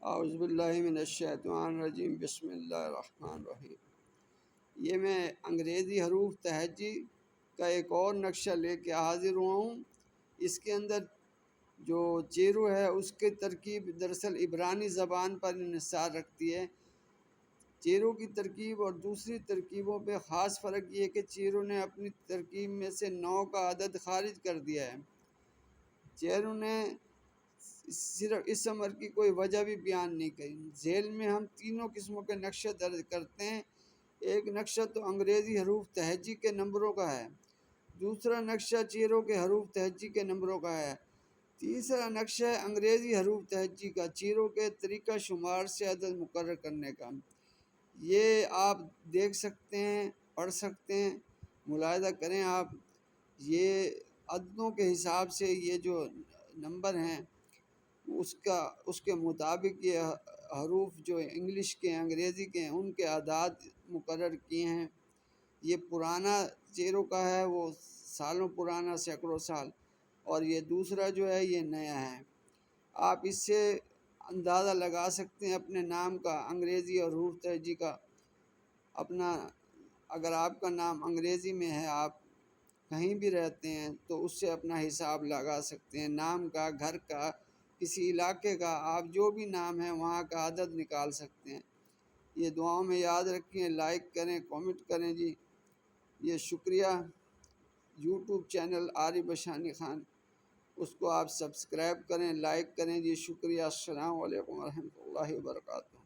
اعوذ باللہ من الشیطان الرجیم، بسم اللہ الرحمن الرحیم۔ یہ میں انگریزی حروف تہجی کا ایک اور نقشہ لے کے حاضر ہوا ہوں۔ اس کے اندر جو چیرو ہے اس کی ترکیب دراصل عبرانی زبان پر انحصار رکھتی ہے۔ چیرو کی ترکیب اور دوسری ترکیبوں پہ خاص فرق یہ ہے کہ چیرو نے اپنی ترکیب میں سے 9 کا عدد خارج کر دیا ہے۔ چیرو نے صرف اس امر کی کوئی وجہ بھی بیان نہیں کی۔ ذیل میں ہم تینوں قسموں کے نقشے درج کرتے ہیں۔ ایک نقشہ تو انگریزی حروف تہجی کے نمبروں کا ہے، دوسرا نقشہ چیرو کے حروف تہجی کے نمبروں کا ہے، تیسرا نقشہ ہے انگریزی حروف تہجی کا چیرو کے طریقہ شمار سے عدد مقرر کرنے کا۔ یہ آپ دیکھ سکتے ہیں، پڑھ سکتے ہیں، ملاحظہ کریں آپ۔ یہ عددوں کے حساب سے یہ جو نمبر ہیں اس کے مطابق یہ حروف جو انگلش کے انگریزی کے ہیں ان کے اعداد مقرر کیے ہیں۔ یہ پرانا چیرو کا ہے، وہ سالوں پرانا، سینکڑوں سال، اور یہ دوسرا جو ہے یہ نیا ہے۔ آپ اس سے اندازہ لگا سکتے ہیں اپنے نام کا، انگریزی اور حروف تہجی کا اپنا۔ اگر آپ کا نام انگریزی میں ہے، آپ کہیں بھی رہتے ہیں تو اس سے اپنا حساب لگا سکتے ہیں، نام کا، گھر کا، کسی علاقے کا، آپ جو بھی نام ہے وہاں کا عدد نکال سکتے ہیں۔ یہ دعاؤں میں یاد رکھیں، لائک کریں، کامنٹ کریں جی۔ یہ شکریہ۔ یوٹیوب چینل عارف اشانی خان، اس کو آپ سبسکرائب کریں، لائک کریں جی، شکریہ۔ السلام علیکم ورحمۃ اللہ وبرکاتہ۔